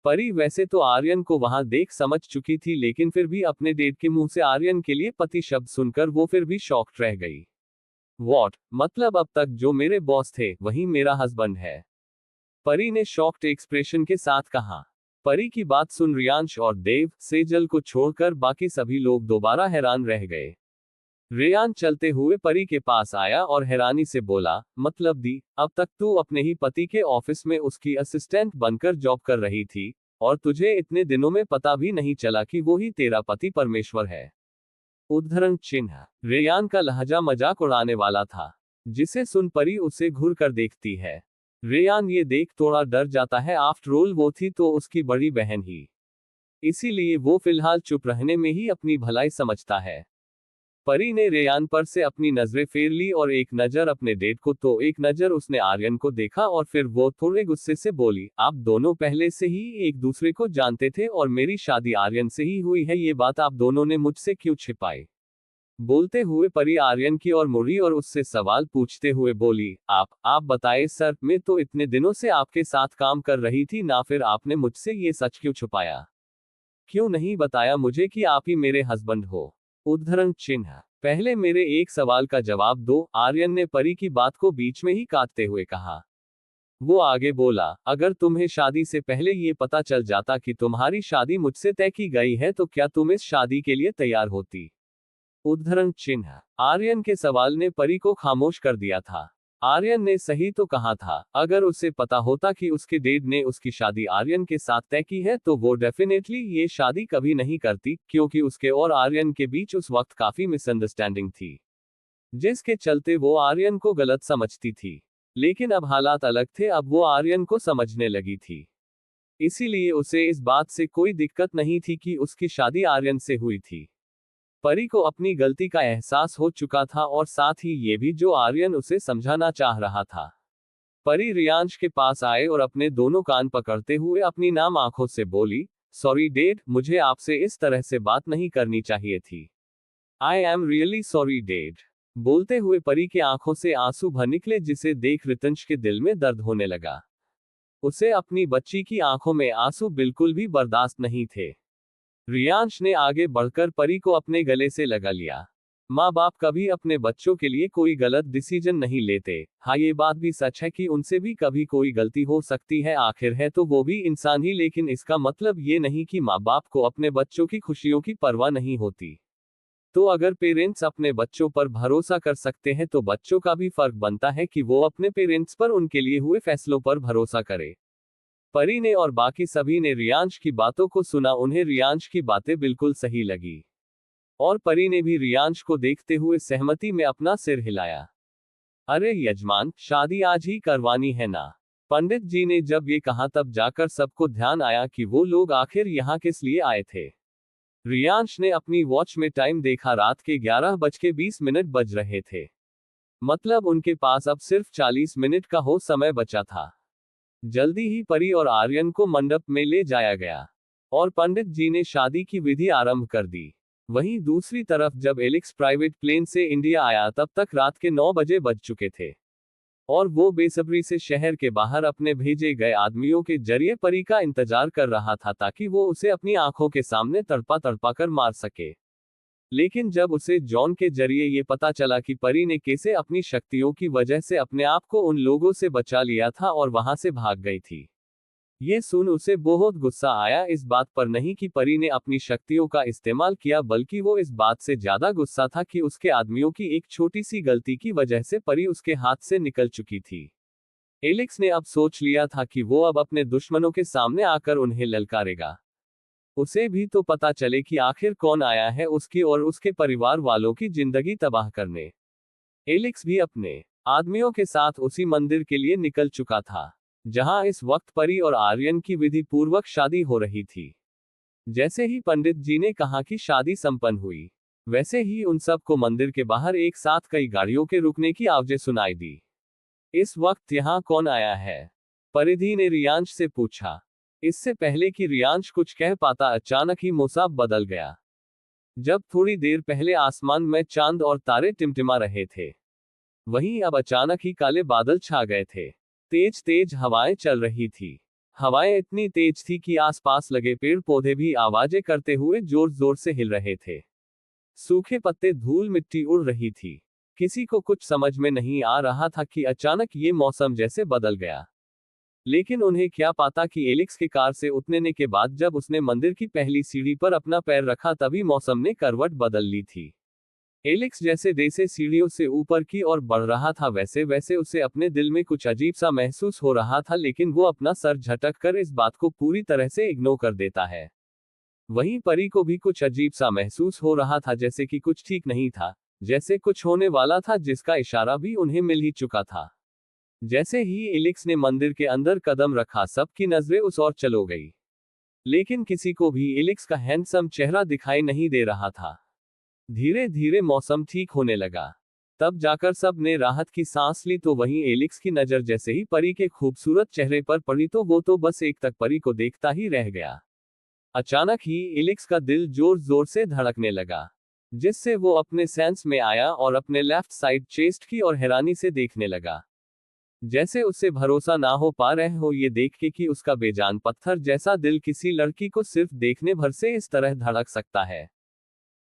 परी वैसे तो आर्यन को वहां देख समझ चुकी थी, लेकिन फिर भी अपने डेड के मुंह से आर्यन के लिए पति शब्द सुनकर वो फिर भी शॉक्ड रह गई। वॉट, मतलब अब तक जो मेरे बॉस थे वही मेरा हस्बैंड है? परी ने शॉक्ड एक्सप्रेशन के साथ कहा। परी की बात सुन रियांश और देव, सेजल को छोड़कर बाकी सभी लोग दोबारा हैरान रह गए। रेयान चलते हुए परी के पास आया और हैरानी से बोला, मतलब दी, अब तक तू अपने ही पति के ऑफिस में उसकी असिस्टेंट बनकर जॉब कर रही थी, और तुझे इतने दिनों में पता भी नहीं चला कि वो ही तेरा पति परमेश्वर है? उद्धरण चिन्ह। रेयान का लहजा मजाक उड़ाने वाला था, जिसे सुन परी उसे घूर कर देखती है। रेयान ये देख थोड़ा डर जाता है, आफ्टर ऑल वो थी तो उसकी बड़ी बहन ही, इसीलिए वो फिलहाल चुप रहने में ही अपनी भलाई समझता है। परी ने रेयान पर से अपनी नजरें फेर ली और एक नजर अपने डेट को तो एक नजर उसने आर्यन को देखा, और फिर वो थोड़े गुस्से से बोली, आप दोनों पहले से ही एक दूसरे को जानते थे और मेरी शादी आर्यन से ही हुई है, ये बात आप दोनों ने मुझसे क्यों छिपाई? बोलते हुए परी आर्यन की ओर मुड़ी और उससे सवाल पूछते हुए बोली, आप बताए सर, मैं तो इतने दिनों से आपके साथ काम कर रही थी ना, फिर आपने मुझसे ये सच क्यों छुपाया? क्यों नहीं बताया मुझे कि आप ही मेरे हस्बैंड हो? उद्धरण चिन्ह। पहले मेरे एक सवाल का जवाब दो, आर्यन ने परी की बात को बीच में ही काटते हुए कहा। वो आगे बोला, अगर तुम्हें शादी से पहले ये पता चल जाता कि तुम्हारी शादी मुझसे तय की गई है तो क्या तुम इस शादी के लिए तैयार होती? उद्धरण चिन्ह। आर्यन के सवाल ने परी को खामोश कर दिया था। आर्यन ने सही तो कहा था, अगर उसे पता होता कि उसके डैड ने उसकी शादी आर्यन के साथ तय की है तो वो डेफिनेटली ये शादी कभी नहीं करती, क्योंकि उसके और आर्यन के बीच उस वक्त काफी मिसअंडरस्टैंडिंग थी, जिसके चलते वो आर्यन को गलत समझती थी। लेकिन अब हालात अलग थे, अब वो आर्यन को समझने लगी थी, इसीलिए उसे इस बात से कोई दिक्कत नहीं थी कि उसकी शादी आर्यन से हुई थी। परी को अपनी गलती का एहसास हो चुका था और साथ ही ये भी जो आर्यन उसे समझाना चाह रहा था। परी रियांश के पास आए और अपने दोनों कान पकड़ते हुए अपनी नाम आंखों से बोली, सॉरी डैड, मुझे आपसे इस तरह से बात नहीं करनी चाहिए थी। I am really sorry dad. बोलते हुए परी की आंखों से आंसू भर निकले, जिसे देख रितंश के दिल में दर्द होने लगा। उसे अपनी बच्ची की आंखों में आंसू बिल्कुल भी बर्दाश्त नहीं थे। रियांश ने आगे बढ़कर परी को अपने गले से लगा लिया। माँ बाप कभी अपने बच्चों के लिए कोई गलत डिसीजन नहीं लेते। हाँ, ये बात भी सच है कि उनसे भी कभी कोई गलती हो सकती है, आखिर है तो वो भी इंसान ही, लेकिन इसका मतलब ये नहीं कि माँ बाप को अपने बच्चों की खुशियों की परवाह नहीं होती। तो अगर पेरेंट्स अपने बच्चों पर भरोसा कर सकते हैं तो बच्चों का भी फर्क बनता है कि वो अपने पेरेंट्स पर उनके लिए हुए फैसलों पर भरोसा करे। परी ने और बाकी सभी ने रियांश की बातों को सुना, उन्हें रियांश की बातें बिल्कुल सही लगी, और परी ने भी रियांश को देखते हुए सहमति में अपना सिर हिलाया। अरे यजमान, शादी आज ही करवानी है ना? पंडित जी ने जब ये कहा तब जाकर सबको ध्यान आया कि वो लोग आखिर यहाँ किस लिए आए थे। रियांश ने अपनी वॉच में टाइम देखा, रात के 11:20 बज रहे थे। मतलब उनके पास अब सिर्फ 40 मिनट का हो समय बचा था। जल्दी ही परी और आर्यन को मंडप में ले जाया गया, और पंडित जी ने शादी की विधि आरंभ कर दी। वहीं दूसरी तरफ जब एलेक्स प्राइवेट प्लेन से इंडिया आया तब तक रात के 9 बजे बज चुके थे, और वो बेसब्री से शहर के बाहर अपने भेजे गए आदमियों के जरिए परी का इंतजार कर रहा था, ताकि वो उसे अपनी आंखों के सामने तड़पा तड़पा कर मार सके। लेकिन जब उसे जॉन के जरिए ये पता चला कि परी ने कैसे अपनी शक्तियों की वजह से अपने आप को उन लोगों से बचा लिया था और वहां से भाग गई थी, ये सुन उसे बहुत गुस्सा आया, इस बात पर नहीं कि परी ने अपनी शक्तियों का इस्तेमाल किया, बल्कि वो इस बात से ज्यादा गुस्सा था कि उसके आदमियों की एक छोटी सी गलती की वजह से परी उसके हाथ से निकल चुकी थी। एलेक्स ने अब सोच लिया था कि वो अब अपने दुश्मनों के सामने आकर उन्हें ललकारेगा। उसे भी तो पता चले कि आखिर कौन आया है उसकी और उसके परिवार वालों की जिंदगी तबाह करने। एलेक्स भी अपने आदमियों के साथ उसी मंदिर के लिए निकल चुका था, जहां इस वक्त परी और आर्यन की विधि पूर्वक शादी हो रही थी। जैसे ही पंडित जी ने कहा कि शादी संपन्न हुई, वैसे ही उन सब को मंदिर के बाहर एक साथ कई गाड़ियों के रुकने की आवाजें सुनाई दी। इस वक्त यहाँ कौन आया है? परिधि ने रियांश से पूछा। इससे पहले कि रियांश कुछ कह पाता, अचानक ही मौसम बदल गया। जब थोड़ी देर पहले आसमान में चांद और तारे टिमटिमा रहे थे, वहीं अब अचानक ही काले बादल छा गए थे। तेज तेज हवाएं चल रही थी। हवाएं इतनी तेज थी कि आसपास लगे पेड़ पौधे भी आवाजें करते हुए जोर जोर से हिल रहे थे। सूखे पत्ते, धूल मिट्टी उड़ रही थी। किसी को कुछ समझ में नहीं आ रहा था कि अचानक ये मौसम जैसे बदल गया। लेकिन उन्हें क्या पता कि एलेक्स के कार से उतरने के बाद जब उसने मंदिर की पहली सीढ़ी पर अपना पैर रखा तभी मौसम ने करवट बदल ली थी। एलेक्स जैसे जैसे सीढ़ियों से ऊपर की ओर बढ़ रहा था वैसे वैसे उसे अपने दिल में कुछ अजीब सा महसूस हो रहा था, लेकिन वो अपना सर झटक कर इस बात को पूरी तरह से इग्नोर कर देता है। वहीं परी को भी कुछ अजीब सा महसूस हो रहा था, जैसे कि कुछ ठीक नहीं था, जैसे कुछ होने वाला था जिसका इशारा भी उन्हें मिल ही चुका था। जैसे ही एलेक्स ने मंदिर के अंदर कदम रखा सबकी नजरें उस ओर चलो गई, लेकिन किसी को भी एलेक्स का हैंडसम चेहरा दिखाई नहीं दे रहा था। धीरे धीरे मौसम ठीक होने लगा। तब जाकर सब ने राहत की सांस ली, तो वहीं एलेक्स की नजर जैसे ही परी के खूबसूरत चेहरे पर पड़ी तो वो तो बस एक तक परी को देखता ही रह गया। अचानक ही एलेक्स का दिल जोर जोर से धड़कने लगा, जिससे वो अपने सेंस में आया और अपने लेफ्ट साइड चेस्ट की और हैरानी से देखने लगा। जैसे उसे भरोसा ना हो पा रहे हो ये देख के कि उसका बेजान पत्थर जैसा दिल किसी लड़की को सिर्फ देखने भर से इस तरह धड़क सकता है।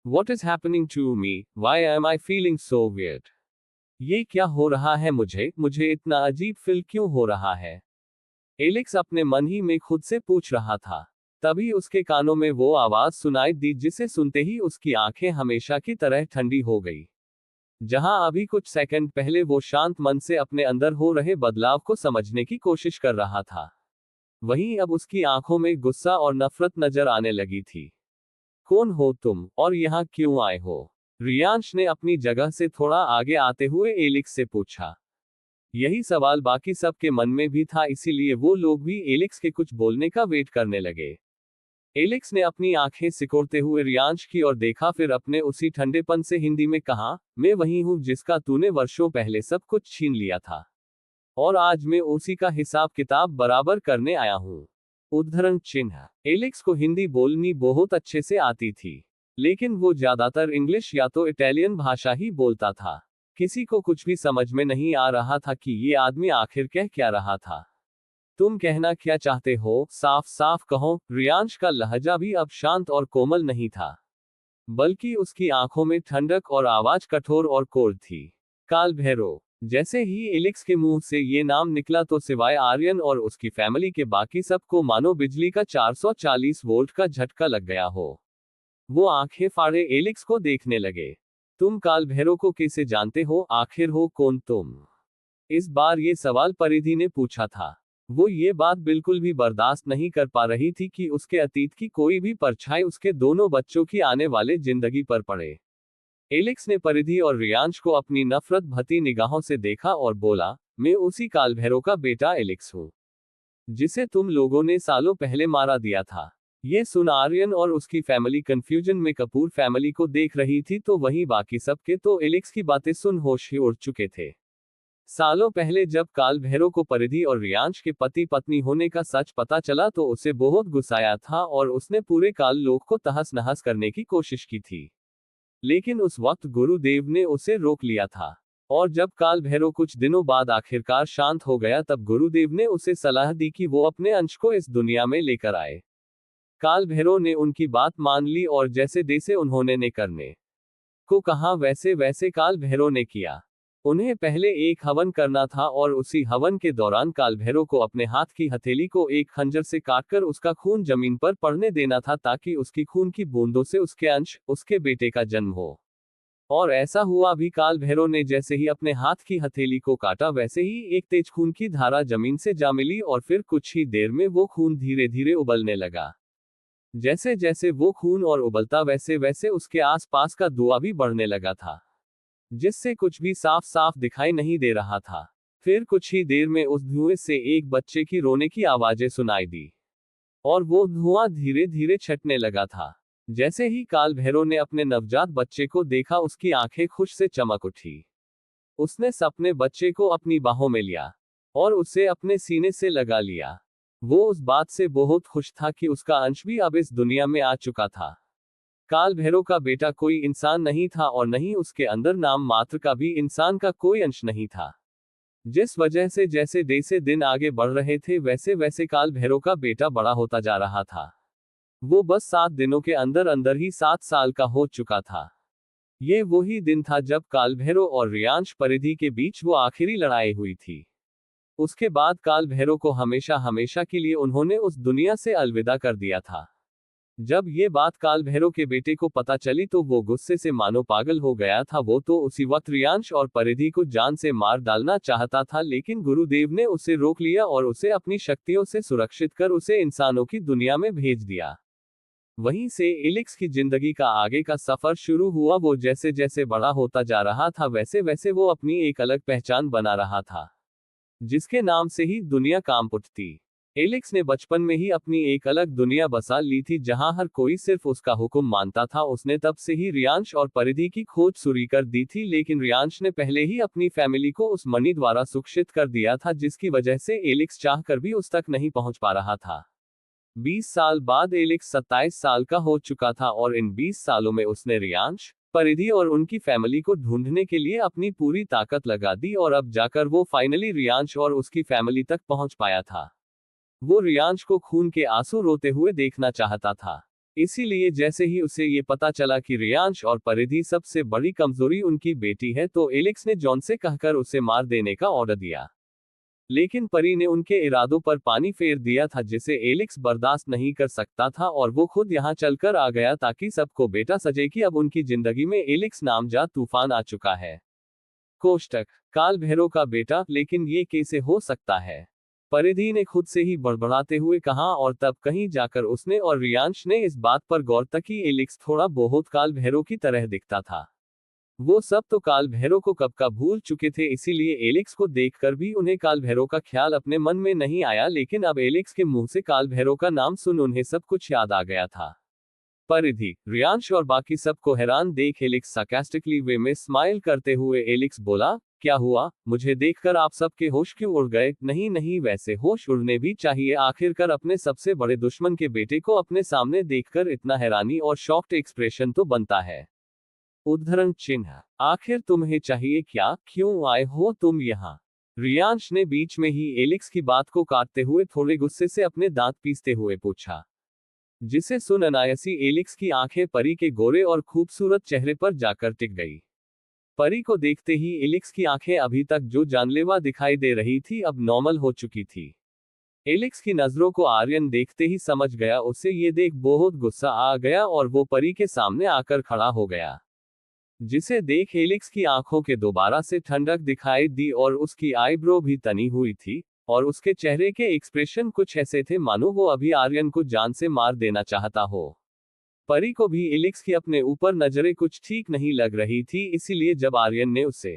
What is happening to me? Why am I feeling so weird? ये क्या हो रहा है मुझे इतना अजीब फील क्यों हो रहा है? एलेक्स अपने मन ही में खुद से पूछ रहा था। तभी उसके कानों में वो आवाज सुनाई दी जिसे सुनते ही उसकी आंखें हमेशा की तरह ठंडी हो गई। जहां अभी कुछ सेकंड पहले वो शांत मन से अपने अंदर हो रहे बदलाव को समझने की कोशिश कर रहा था, वहीं अब उसकी आंखों में गुस्सा और नफरत नजर आने लगी थी। कौन हो तुम और यहाँ क्यों आए हो? रियांश ने अपनी जगह से थोड़ा आगे आते हुए एलेक्स से पूछा। यही सवाल बाकी सबके मन में भी था, इसीलिए वो लोग भी एलेक्स के कुछ बोलने का वेट करने लगे। एलेक्स ने अपनी आंखें सिकोड़ते हुए रियांश की ओर देखा, फिर अपने उसी ठंडेपन से हिंदी में कहा, मैं वही हूँ जिसका तूने वर्षों पहले सब कुछ छीन लिया था, और आज मैं उसी का हिसाब किताब बराबर करने आया हूँ। उद्धरण चिन्ह। एलेक्स को हिंदी बोलनी बहुत अच्छे से आती थी, लेकिन वो ज्यादातर इंग्लिश या तो इटालियन भाषा ही बोलता था। किसी को कुछ भी समझ में नहीं आ रहा था कि ये आदमी आखिर कह क्या रहा था। तुम कहना क्या चाहते हो? साफ साफ कहो। रियांश का लहजा भी अब शांत और कोमल नहीं था, बल्कि उसकी आंखों में ठंडक और आवाज कठोर और कोर थी। काल भैरव। जैसे ही एलेक्स के मुंह से ये नाम निकला तो सिवाय आर्यन और उसकी फैमिली के बाकी सबको मानो बिजली का 440 वोल्ट का झटका लग गया हो। वो आंखें फाड़े एलेक्स को देखने लगे। तुम काल भैरव को कैसे जानते हो? आखिर हो कौन तुम? इस बार ये सवाल परिधि ने पूछा था। वो ये बात बिल्कुल भी बर्दाश्त नहीं कर पा रही थी कि उसके अतीत की कोई भी परछाई उसके दोनों बच्चों की आने वाले जिंदगी पर पड़े। एलेक्स ने परिधि और रियांश को अपनी नफरत भरी निगाहों से देखा और बोला, मैं उसी काल भैरव का बेटा एलेक्स हूँ, जिसे तुम लोगों ने सालों पहले मारा दिया था। ये सुन आर्यन और उसकी फैमिली कंफ्यूजन में कपूर फैमिली को देख रही थी, तो वहीं बाकी सबके तो एलेक्स की बातें सुन होश ही उड़ चुके थे। सालों पहले जब काल भैरव को परिधि और रियांश के पति पत्नी होने का सच पता चला तो उसे बहुत गुस्सा आया था और उसने पूरे काल लोक को तहस नहस करने की कोशिश की थी। लेकिन उस वक्त गुरुदेव ने उसे रोक लिया था, और जब काल भैरव कुछ दिनों बाद आखिरकार शांत हो गया तब गुरुदेव ने उसे सलाह दी कि वो अपने अंश को इस दुनिया में लेकर आए। काल भैरव ने उनकी बात मान ली और जैसे जैसे उन्होंने ने करने को कहा वैसे वैसे काल भैरव ने किया। उन्हें पहले एक हवन करना था और उसी हवन के दौरान काल भैरव को अपने हाथ की हथेली को एक खंजर से काटकर उसका खून जमीन पर पड़ने देना था, ताकि उसकी खून की बूंदों से उसके अंश, उसके बेटे का जन्म हो। और ऐसा हुआ भी। काल भैरव ने जैसे ही अपने हाथ की हथेली को काटा वैसे ही एक तेज खून की धारा जमीन से जा मिली और फिर कुछ ही देर में वो खून धीरे धीरे उबलने लगा। जैसे जैसे वो खून और उबलता वैसे वैसे उसके आसपास का धुआं भी बढ़ने लगा था, जिससे कुछ भी साफ साफ दिखाई नहीं दे रहा था। फिर कुछ ही देर में उस धुएं से एक बच्चे की रोने की आवाजें सुनाई दी, और वो धुआं धीरे धीरे छटने लगा था। जैसे ही काल भैरव ने अपने नवजात बच्चे को देखा उसकी आंखें खुश से चमक उठी। उसने अपने बच्चे को अपनी बाहों में लिया और उसे अपने सीने से लगा लिया। वो उस बात से बहुत खुश था कि उसका अंश भी अब इस दुनिया में आ चुका था। काल भैरव का बेटा कोई इंसान नहीं था और नहीं उसके अंदर नाम मात्र का भी इंसान का कोई अंश नहीं था। जिस वजह से जैसे जैसे दिन आगे बढ़ रहे थे वैसे वैसे काल भैरव का बेटा बड़ा होता जा रहा था। वो बस 7 दिनों के अंदर अंदर ही 7 साल का हो चुका था। ये वही दिन था जब काल भैरव और रियांश परिधि के बीच वो आखिरी लड़ाई हुई थी। उसके बाद काल भैरव को हमेशा हमेशा के लिए उन्होंने उस दुनिया से अलविदा कर दिया था। जब ये बात काल भैरव के बेटे को पता चली तो वो गुस्से से मानो पागल हो गया था। वो तो उसी वक्त रियांश और परिधि को जान से मार डालना चाहता था, लेकिन गुरुदेव ने उसे रोक लिया और उसे अपनी शक्तियों से सुरक्षित कर उसे इंसानों की दुनिया में भेज दिया। वहीं से एलेक्स की जिंदगी का आगे का सफर शुरू हुआ। वो जैसे जैसे बड़ा होता जा रहा था वैसे वैसे वो अपनी एक अलग पहचान बना रहा था, जिसके नाम से ही दुनिया कांप उठती। एलेक्स ने बचपन में ही अपनी एक अलग दुनिया बसा ली थी जहां हर कोई सिर्फ उसका हुक्म मानता था। उसने तब से ही रियांश और परिधि की खोज शुरू कर दी थी, लेकिन रियांश ने पहले ही अपनी फैमिली को उस मणि द्वारा सुरक्षित कर दिया था, जिसकी वजह से एलेक्स चाहकर भी उस तक नहीं पहुंच पा रहा था। 20 साल बाद एलेक्स 27 साल का हो चुका था और इन 20 सालों में उसने रियांश, परिधि और उनकी फैमिली को ढूंढने के लिए अपनी पूरी ताकत लगा दी और अब जाकर वो फाइनली रियांश और उसकी फैमिली तक पहुंच पाया था। वो रियांश को खून के आंसू रोते हुए देखना चाहता था। इसीलिए जैसे ही उसे ये पता चला कि रियांश और परिधि सबसे बड़ी कमजोरी उनकी बेटी है तो एलेक्स ने जॉन से कहकर उसे मार देने का ऑर्डर दिया। लेकिन परी ने उनके इरादों पर पानी फेर दिया था, जिसे एलेक्स बर्दाश्त नहीं कर सकता था और वो खुद यहाँ चलकर आ गया ताकि सबको बेटा सजे कि अब उनकी जिंदगी में एलेक्स नामजाद तूफान आ चुका है। कोष्टक काल भैरव का बेटा, लेकिन ये कैसे हो सकता है? परिधि ने खुद से ही बड़बड़ाते हुए कहा और तब कहीं जाकर उसने और रियांश ने इस बात पर गौर तक कि एलेक्स थोड़ा बहुत काल भैरव की तरह दिखता था। वो सब तो काल भैरव को कब का भूल चुके थे, इसीलिए एलेक्स को देखकर भी उन्हें काल भैरव का ख्याल अपने मन में नहीं आया। लेकिन अब एलेक्स के मुंह से काल भैरव का नाम सुन उन्हें सब कुछ याद आ गया था। परिधि, रियांश और बाकी सबको हैरान देख एलेक्स सार्कास्टिकली वे में स्माइल करते हुए एलेक्स बोला, क्या हुआ? मुझे देखकर आप सबके होश क्यों उड़ गए? नहीं नहीं, वैसे होश उड़ने भी चाहिए, आखिरकार अपने सबसे बड़े दुश्मन के बेटे को अपने सामने देखकर इतना हैरानी और शॉक्ड एक्सप्रेशन तो बनता है। उद्धरण चिन्ह आखिर तुम्हें चाहिए क्या? क्यों आए हो तुम यहाँ? रियांश ने बीच में ही एलेक्स की बात को काटते हुए थोड़े गुस्से से अपने दांत पीसते हुए पूछा, जिसे सुन अनायासी एलेक्स की आंखें परी के गोरे और खूबसूरत चेहरे पर जाकर टिक गई। परी को देखते ही एलेक्स की आंखें अभी तक जो जानलेवा दिखाई दे रही थी अब नॉर्मल हो चुकी थी। एलेक्स की नजरों को आर्यन देखते ही समझ गया, उसे ये देख बहुत गुस्सा आ गया और वो परी के सामने आकर खड़ा हो गया। जिसे देख एलेक्स की आंखों के दोबारा से ठंडक दिखाई दी और उसकी आईब्रो भी तनी हुई थी और उसके चेहरे के एक्सप्रेशन कुछ ऐसे थे मानो वो अभी आर्यन को जान से मार देना चाहता हो। परी को भी एलेक्स की अपने ऊपर नजरें कुछ ठीक नहीं लग रही थी, इसीलिए जब आर्यन ने उसे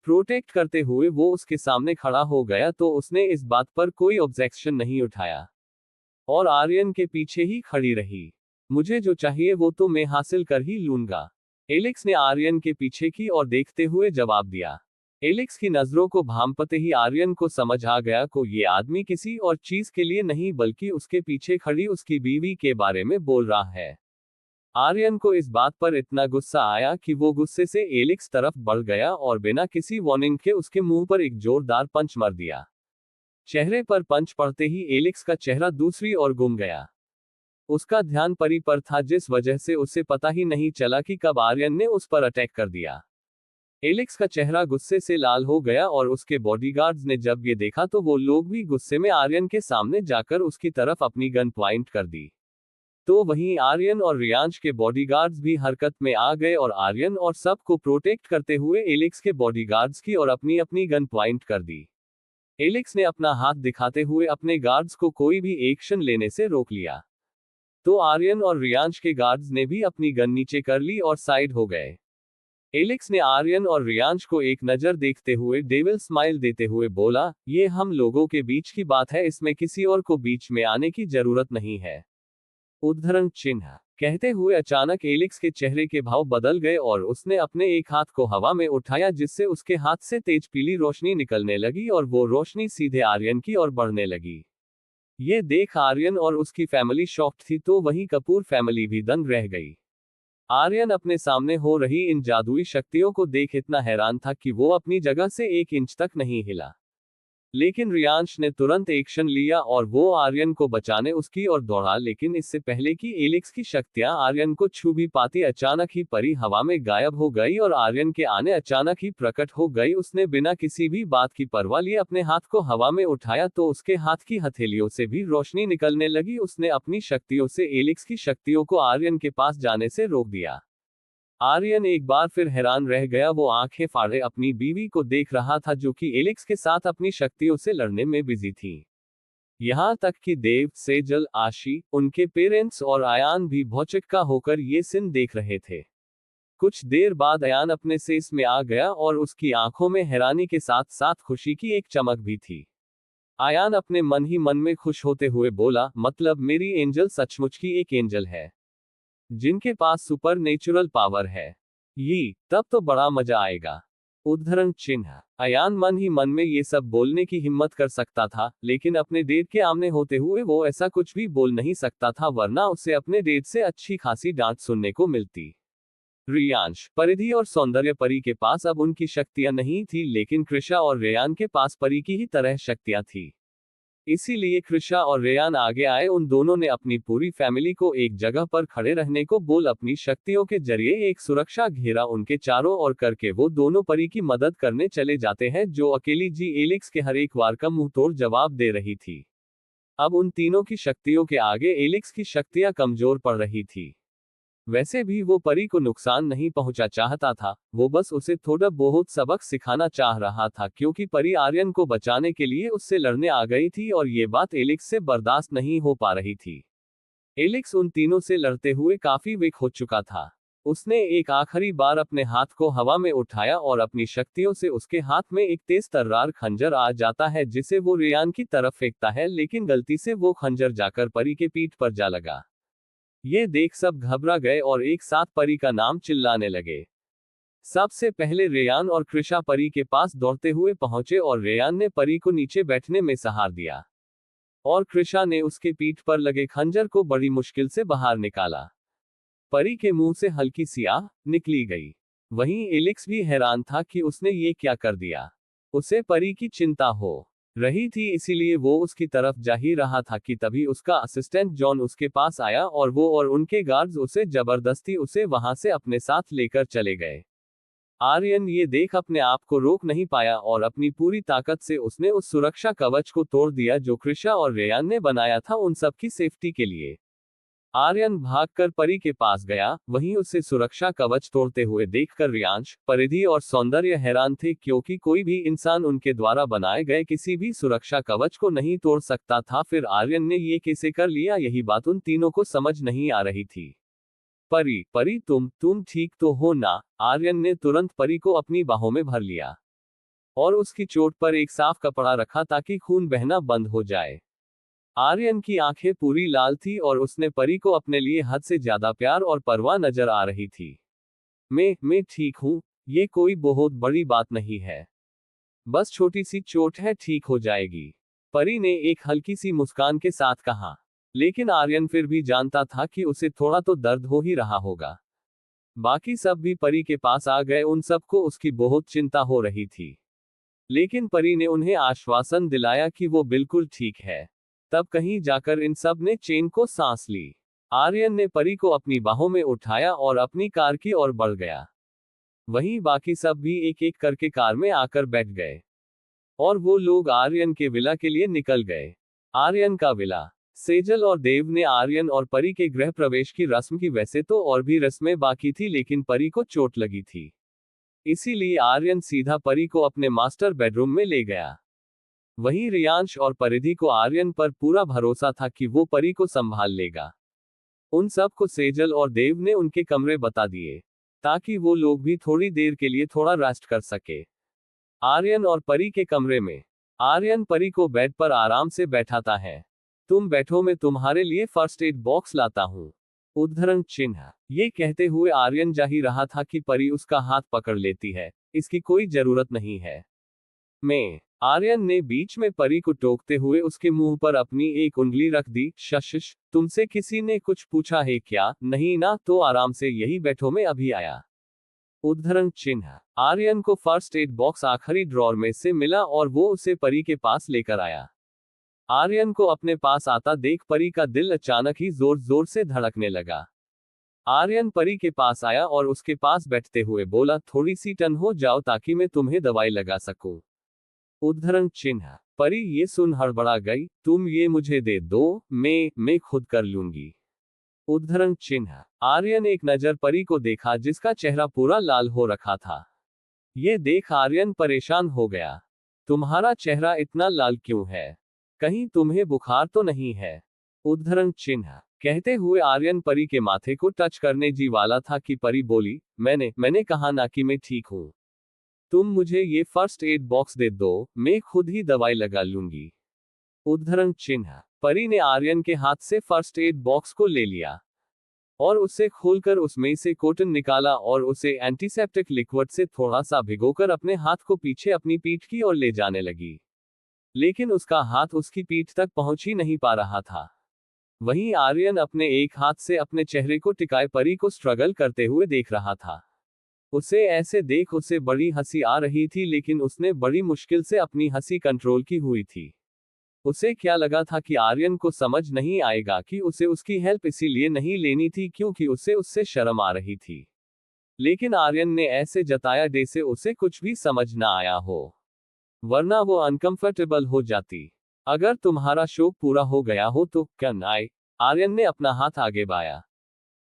प्रोटेक्ट करते हुए वो उसके सामने खड़ा हो गया तो उसने इस बात पर कोई ऑब्जेक्शन नहीं उठाया और आर्यन के पीछे ही खड़ी रही। मुझे जो चाहिए वो तो मैं हासिल कर ही लूंगा, एलेक्स ने आर्यन के पीछे की और देखते हुए जवाब दिया। एलेक्स की नजरों को भांपते ही आर्यन को समझ आ गया को ये आदमी किसी और चीज के लिए नहीं बल्कि उसके पीछे खड़ी उसकी बीवी के बारे में बोल रहा है। आर्यन को इस बात पर इतना गुस्सा आया कि वो गुस्से से एलेक्स तरफ बढ़ गया और बिना किसी वार्निंग के उसके मुंह पर एक जोरदार पंच मार दिया। चेहरे पर पंच पड़ते ही एलेक्स का चेहरा दूसरी ओर घूम गया। उसका ध्यान परी पर था, जिस वजह से उसे पता ही नहीं चला कि कब आर्यन ने उस पर अटैक कर दिया। एलेक्स का चेहरा गुस्से से लाल हो गया और उसके बॉडीगार्ड्स ने जब ये देखा तो वो लोग भी गुस्से में आर्यन के सामने जाकर उसकी तरफ अपनी गन पॉइंट कर दी। तो वहीं आर्यन और रियांश के बॉडीगार्ड्स भी हरकत में आ गए और आर्यन और सब को प्रोटेक्ट करते हुए एलेक्स के बॉडीगार्ड्स की और अपनी अपनी गन पॉइंट कर दी। एलेक्स ने अपना हाथ दिखाते हुए अपने गार्ड्स को कोई भी एक्शन लेने से रोक लिया। तो आर्यन और रियांश के गार्ड्स ने भी अपनी गन नीचे कर ली और साइड हो गए। एलेक्स ने आर्यन और रियांश को एक नजर देखते हुए डेविल स्माइल देते हुए बोला, ये हम लोगों के बीच की बात है, इसमें किसी और को बीच में आने की जरूरत नहीं है। उद्धरण चिन्ह कहते हुए अचानक एलेक्स के चेहरे के भाव बदल गए और उसने अपने एक हाथ को हवा में उठाया, जिससे उसके हाथ से तेज पीली रोशनी निकलने लगी और वो रोशनी सीधे आर्यन की ओर बढ़ने लगी। ये देख आर्यन और उसकी फैमिली शॉक्ड थी, तो वहीं कपूर फैमिली भी दंग रह गई। आर्यन अपने सामने हो रही इन जादुई शक्तियों को देख इतना हैरान था कि वो अपनी जगह से 1 इंच तक नहीं हिला। लेकिन रियांश ने तुरंत एक्शन लिया और वो आर्यन को बचाने उसकी ओर दौड़ा, लेकिन इससे पहले कि एलिक्स की शक्तियां आर्यन को छू भी पाती, अचानक ही परी हवा में गायब हो गई और आर्यन के आने अचानक ही प्रकट हो गई। उसने बिना किसी भी बात की परवाह लिए अपने हाथ को हवा में उठाया तो उसके हाथ की हथेलियों से भी रोशनी निकलने लगी। उसने अपनी शक्तियों से एलिक्स की शक्तियों को आर्यन के पास जाने से रोक दिया। आर्यन एक बार फिर हैरान रह गया। वो आंखें फाड़े अपनी बीवी को देख रहा था जो कि एलिक्स के साथ अपनी शक्तियों से लड़ने में बिजी थी। यहां तक कि देव, सेजल, आशी, उनके पेरेंट्स और आयान भी भौचक्का होकर ये सीन देख रहे थे। कुछ देर बाद आयान अपने सेस में आ गया और उसकी आंखों में हैरानी के साथ साथ खुशी की एक चमक भी थी। आयान अपने मन ही मन में खुश होते हुए बोला, मतलब मेरी एंजल सचमुच की एक एंजल है जिनके पास सुपर नेचुरल पावर है। ये तब तो बड़ा मजा आएगा। उद्धरण चिन्ह। अयान मन ही मन में ये सब बोलने की हिम्मत कर सकता था, लेकिन अपने डेट के आमने होते हुए वो ऐसा कुछ भी बोल नहीं सकता था, वरना उसे अपने डेट से अच्छी खासी डांट सुनने को मिलती। रियांश, परिधि और सौंदर्य परी के पास अब उनकी शक्तियां नहीं थी, लेकिन कृषा और रेयान के पास परी की ही तरह शक्तियां थी। इसीलिए कृषा और रेयान आगे आए। उन दोनों ने अपनी पूरी फैमिली को एक जगह पर खड़े रहने को बोल अपनी शक्तियों के जरिए एक सुरक्षा घेरा उनके चारों ओर करके वो दोनों परी की मदद करने चले जाते हैं, जो अकेली जी एलिक्स के हर एक वार का मुंह तोड़ जवाब दे रही थी। अब उन तीनों की शक्तियों के आगे एलिक्स की शक्तियां कमजोर पड़ रही थी। वैसे भी वो परी को नुकसान नहीं पहुंचा चाहता था, वो बस उसे थोड़ा बहुत सबक सिखाना चाह रहा था, क्योंकि परी आर्यन को बचाने के लिए उससे लड़ने आ गई थी और ये बात एलिक्स से बर्दाश्त नहीं हो पा रही थी। एलिक्स उन तीनों से लड़ते हुए काफी वीक हो चुका था। उसने एक आखिरी बार अपने हाथ को हवा में उठाया और अपनी शक्तियों से उसके हाथ में एक तेज तर्रार खंजर आ जाता है, जिसे वो रेयान की तरफ फेंकता है, लेकिन गलती से वो खंजर जाकर परी के पीठ पर जा लगा। ये देख सब घबरा गए और एक साथ परी का नाम चिल्लाने लगे। सबसे पहले रेयान और कृषा परी के पास दौड़ते हुए पहुंचे और रेयान ने परी को नीचे बैठने में सहारा दिया और कृषा ने उसके पीठ पर लगे खंजर को बड़ी मुश्किल से बाहर निकाला। परी के मुंह से हल्की सी आह निकली गई। वहीं एलिक्स भी हैरान था कि उसने ये क्या कर दिया। उसे परी की चिंता हो रही थी, इसीलिए वो उसकी तरफ जा ही रहा था कि तभी उसका असिस्टेंट जॉन उसके पास आया और वो और उनके गार्ड्स उसे जबरदस्ती उसे वहां से अपने साथ लेकर चले गए। आर्यन ये देख अपने आप को रोक नहीं पाया और अपनी पूरी ताकत से उसने उस सुरक्षा कवच को तोड़ दिया जो कृषा और रेयान ने बनाया था उन सबकी सेफ्टी के लिए। आर्यन भागकर परी के पास गया, वहीं उसे सुरक्षा कवच तोड़ते हुए देखकर रियांश, परिधि और सौंदर्य हैरान थे, क्योंकि कोई भी इंसान उनके द्वारा बनाए गए किसी भी सुरक्षा कवच को नहीं तोड़ सकता था। फिर आर्यन ने ये कैसे कर लिया, यही बात उन तीनों को समझ नहीं आ रही थी। परी, परी तुम ठीक तो हो ना? आर्यन ने तुरंत परी को अपनी बाहों में भर लिया और उसकी चोट पर एक साफ कपड़ा रखा ताकि खून बहना बंद हो जाए। आर्यन की आंखें पूरी लाल थी और उसने परी को अपने लिए हद से ज्यादा प्यार और परवाह नजर आ रही थी। मैं ठीक हूं, ये कोई बहुत बड़ी बात नहीं है, बस छोटी सी चोट है, ठीक हो जाएगी, परी ने एक हल्की सी मुस्कान के साथ कहा। लेकिन आर्यन फिर भी जानता था कि उसे थोड़ा तो दर्द हो ही रहा होगा। बाकी सब भी परी के पास आ गए, उन सबको उसकी बहुत चिंता हो रही थी, लेकिन परी ने उन्हें आश्वासन दिलाया कि वो बिल्कुल ठीक है। तब कहीं जाकर इन सब ने चैन को सांस ली। आर्यन ने परी को अपनी बाहों में उठाया और अपनी कार की ओर बढ़ गया। वहीं बाकी सब भी एक एक करके कार में आकर बैठ गए और वो लोग आर्यन के विला के लिए निकल गए। आर्यन का विला। सेजल और देव ने आर्यन और परी के गृह प्रवेश की रस्म की। वैसे तो और भी रस्में बाकी थी, लेकिन परी को चोट लगी थी, इसीलिए आर्यन सीधा परी को अपने मास्टर बेडरूम में ले गया। वहीं रियांश और परिधि को आर्यन पर पूरा भरोसा था कि वो परी को संभाल लेगा। उन सब को सेजल और देव ने उनके कमरे बता दिए ताकि वो लोग भी थोड़ी देर के लिए थोड़ा रेस्ट कर सके। आर्यन और परी के कमरे में आर्यन परी को बेड पर आराम से बैठाता है। तुम बैठो, मैं तुम्हारे लिए फर्स्ट एड बॉक्स लाता हूँ। उद्धरण चिन्ह। ये कहते हुए आर्यन जा ही रहा था कि परी उसका हाथ पकड़ लेती है, इसकी कोई जरूरत नहीं है, में आर्यन ने बीच में परी को टोकते हुए उसके मुंह पर अपनी एक उंगली रख दी। शश, तुमसे किसी ने कुछ पूछा है क्या? नहीं ना, तो आराम से यही बैठो, मैं अभी आया। उद्धरण चिन्ह। आर्यन को फर्स्ट एड बॉक्स आखिरी ड्रॉर में से मिला और वो उसे परी के पास लेकर आया। आर्यन को अपने पास आता देख परी का दिल अचानक ही जोर जोर से धड़कने लगा। आर्यन परी के पास आया और उसके पास बैठते हुए बोला, थोड़ी सी टन हो जाओ ताकि मैं तुम्हें दवाई लगा सकूं। उद्धरण चिन्ह। परी ये सुन हड़बड़ा गई, तुम ये मुझे दे दो, मैं खुद कर लूंगी। उद्धरण चिन्ह। आर्यन एक नजर परी को देखा जिसका चेहरा पूरा लाल हो रखा था। ये देख आर्यन परेशान हो गया। तुम्हारा चेहरा इतना लाल क्यों है? कहीं तुम्हें बुखार तो नहीं है? उद्धरण चिन्ह। कहते हुए आर्यन परी के माथे को टच करने जी वाला था कि परी बोली, मैंने कहा ना कि मैं ठीक हूं। तुम मुझे ये फर्स्ट एड बॉक्स दे दो, मैं खुद ही दवाई लगा लूंगी। उद्धरण चिन्ह। परी ने आर्यन के हाथ से फर्स्ट एड बॉक्स को ले लिया और उसे खोलकर उसमें से कॉटन निकाला और उसे एंटीसेप्टिक लिक्विड से थोड़ा सा भिगोकर अपने हाथ को पीछे अपनी पीठ की ओर ले जाने लगी। लेकिन उसका हाथ उसकी पीठ तक पहुंच ही नहीं पा रहा था। वहीं आर्यन अपने एक हाथ से अपने चेहरे को टिकाए परी को स्ट्रगल करते हुए देख रहा था। उसे ऐसे देख उसे बड़ी हंसी आ रही थी, लेकिन उसने बड़ी मुश्किल से अपनी हंसी कंट्रोल की हुई थी। उसे क्या लगा था कि आर्यन को समझ नहीं आएगा कि उसे उसकी हेल्प इसीलिए नहीं लेनी थी क्योंकि उसे उससे शर्म आ रही थी। लेकिन आर्यन ने ऐसे जताया जैसे उसे कुछ भी समझ ना आया हो, वरना वो अनकंफर्टेबल हो जाती। अगर तुम्हारा शौक पूरा हो गया हो तो कैन आई? आर्यन ने अपना हाथ आगे बढ़ाया,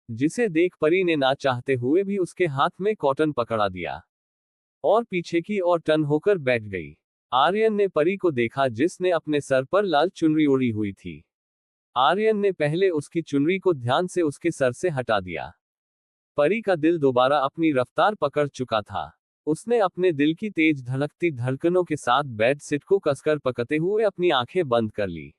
जिसे देख परी ने ना चाहते हुए भी उसके हाथ में कॉटन पकड़ा दिया और पीछे की ओर टर्न होकर बैठ गई। आर्यन ने परी को देखा जिसने अपने सर पर लाल चुनरी ओढ़ी हुई थी। आर्यन ने पहले उसकी चुनरी को ध्यान से उसके सर से हटा दिया। परी का दिल दोबारा अपनी रफ्तार पकड़ चुका था। उसने अपने दिल की तेज धड़कती धड़कनों के साथ बेड सीट को कसकर पकड़ते हुए अपनी आंखें बंद कर ली।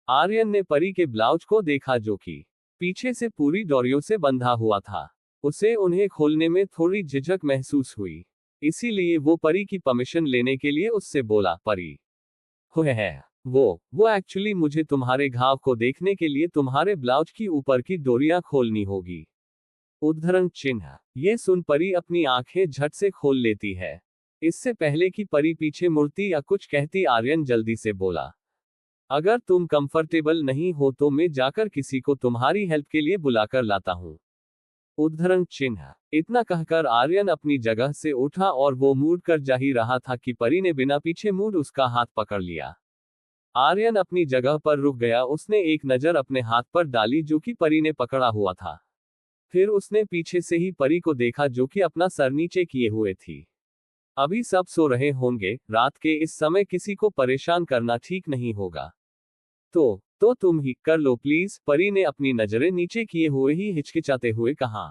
आर्यन ने परी के ब्लाउज को देखा जो कि पीछे से पूरी डोरियों से बंधा हुआ था। उसे उन्हें खोलने में थोड़ी झिझक महसूस हुई, इसीलिए वो परी की परमिशन लेने के लिए उससे बोला, परी हो है वो एक्चुअली मुझे तुम्हारे घाव को देखने के लिए तुम्हारे ब्लाउज की ऊपर की डोरियां खोलनी होगी। उद्धरण चिन्ह। ये सुन परी अपनी आंखें झट से खोल लेती है। इससे पहले कि परी पीछे मुड़ती या कुछ कहती, आर्यन जल्दी से बोला, अगर तुम कंफर्टेबल नहीं हो तो मैं जाकर किसी को तुम्हारी हेल्प के लिए बुलाकर लाता हूं। उद्धरण चिन्ह। इतना कहकर आर्यन अपनी जगह से उठा और वो मुड़ कर जा ही रहा था कि परी ने बिना पीछे मुड़ उसका हाथ पकड़ लिया। आर्यन अपनी जगह पर रुक गया। उसने एक नजर अपने हाथ पर डाली जो कि परी ने पकड़ा हुआ था। फिर उसने पीछे से ही परी को देखा जो कि अपना सर नीचे किए हुए थी। अभी सब सो रहे होंगे, रात के इस समय किसी को परेशान करना ठीक नहीं होगा। तो तुम ही कर लो प्लीज, परी ने अपनी नजरें नीचे किए हुए ही हिचकिचाते हुए कहा।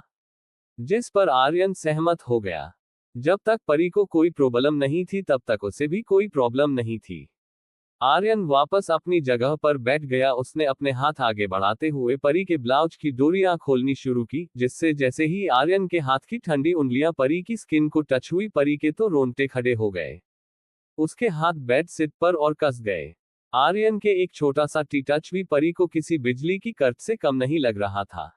जिस पर आर्यन सहमत हो गया। जब तक परी को कोई प्रॉब्लम नहीं थी तब तक उसे भी कोई प्रॉब्लम नहीं थी। आर्यन वापस अपनी जगह पर बैठ गया। उसने अपने हाथ आगे बढ़ाते हुए परी के ब्लाउज की डोरियां खोलनी शुरू की, जिससे जैसे ही आर्यन के हाथ की ठंडी उंगलियां परी की स्किन को टच हुई, परी के तो रोंगटे खड़े हो गए। उसके हाथ बेड सीट पर और कस गए। आर्यन के एक छोटा सा टी टच भी परी को किसी बिजली की करंट से कम नहीं लग रहा था।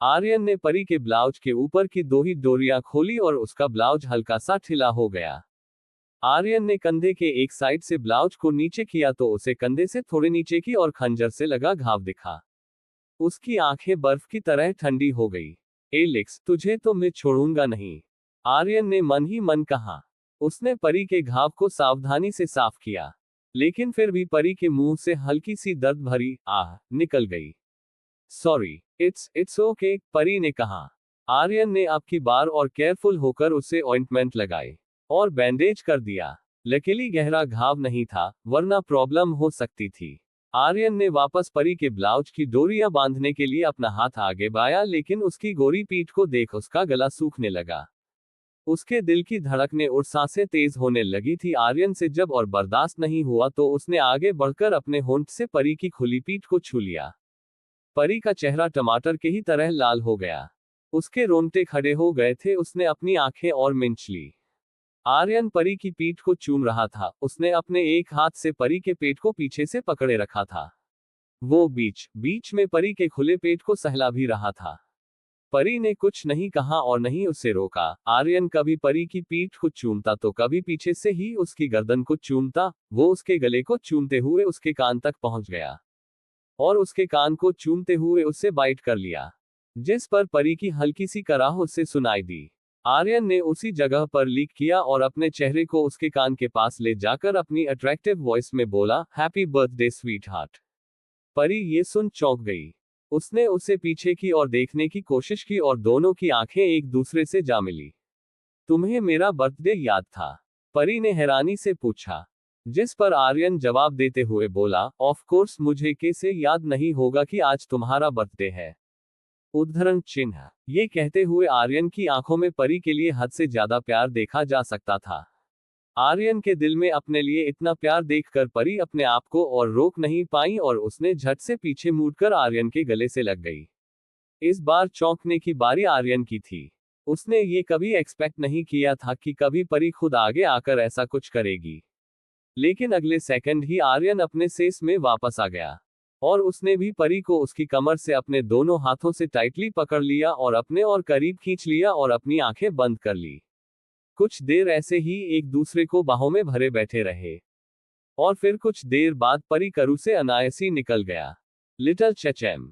आर्यन ने परी के ब्लाउज के ऊपर की दो ही डोरियां खोली और उसका ब्लाउज हल्का सा ठिला हो गया। आर्यन ने कंधे के एक साइड से ब्लाउज को नीचे किया तो उसे कंधे से थोड़े नीचे की और खंजर से लगा घाव दिखा। उसकी आंखें बर्फ की तरह ठंडी हो गई। एलेक्स, तुझे तो मैं छोड़ूंगा नहीं, आर्यन ने मन ही मन कहा। उसने परी के घाव को सावधानी से साफ किया, लेकिन फिर भी परी के मुंह से हल्की सी दर्द भरी आह निकल गई। सॉरी, इट्स ओके, परी ने कहा। आर्यन ने अब की बार और केयरफुल होकर उसे ऑइंटमेंट लगाए और बैंडेज कर दिया। लकीली गहरा घाव नहीं था, वरना प्रॉब्लम हो सकती थी। आर्यन ने वापस परी के ब्लाउज की डोरियां बांधने के लिए अपना हाथ आगे बढ़ाया, लेकिन उसकी गोरी पीठ को देख उसका गला सूखने लगा। उसके दिल की धड़कनें और सांसें तेज होने लगी थी। आर्यन से जब और बर्दाश्त नहीं हुआ तो उसने आगे बढ़कर अपने होंठ से परी की खुली पीठ को छू लिया। परी का चेहरा टमाटर के ही तरह लाल हो गया। उसके रोंगटे खड़े हो गए थे। उसने अपनी आंखें और मिंच ली। आर्यन परी की पीठ को चूम रहा था। उसने अपने एक हाथ से परी के पेट को पीछे से पकड़े रखा था। वो बीच बीच में परी के खुले पेट को सहला भी रहा था। परी ने कुछ नहीं कहा और नहीं उसे रोका। आर्यन कभी परी की पीठ को चूमता तो कभी पीछे से ही उसकी गर्दन को चूमता। वो उसके गले को चूमते हुए उसके कान तक पहुंच गया और उसके कान को चूमते हुए उससे बाइट कर लिया, जिस पर परी की हल्की सी कराह उससे सुनाई दी। आर्यन ने उसी जगह पर लीक किया और अपने चेहरे को उसके कान के पास ले जाकर अपनी अट्रैक्टिव वॉइस में बोला, हैप्पी बर्थडे स्वीट हार्ट। परी ये सुन चौंक गई। उसने उसे पीछे की ओर देखने की कोशिश की और दोनों की आंखें एक दूसरे से जा मिली। तुम्हें मेरा बर्थडे याद था? परी ने हैरानी से पूछा, जिस पर आर्यन जवाब देते हुए बोला, ऑफ कोर्स, मुझे कैसे याद नहीं होगा कि आज तुम्हारा बर्थडे है। उद्धरण चिन्ह। ये कहते हुए आर्यन की आंखों में परी के लिए हद से ज्यादा प्यार देखा जा सकता था। आर्यन के दिल में अपने लिए इतना प्यार देखकर परी अपने आप को और रोक नहीं पाई और उसने झट से पीछे मुड़कर आर्यन के गले से लग गई। इस बार चौंकने की बारी आर्यन की थी। उसने ये कभी एक्सपेक्ट नहीं किया था कि कभी परी खुद आगे आकर ऐसा कुछ करेगी। लेकिन अगले सेकंड ही आर्यन अपने सेस में वापस आ गया और उसने भी परी को उसकी कमर से अपने दोनों हाथों से टाइटली पकड़ लिया और अपने और करीब खींच लिया और अपनी आंखें बंद कर ली। कुछ देर ऐसे ही एक दूसरे को बाहों में भरे बैठे रहे और फिर कुछ देर बाद परी करू से अनायासी निकल गया। लिटिल चेचेम।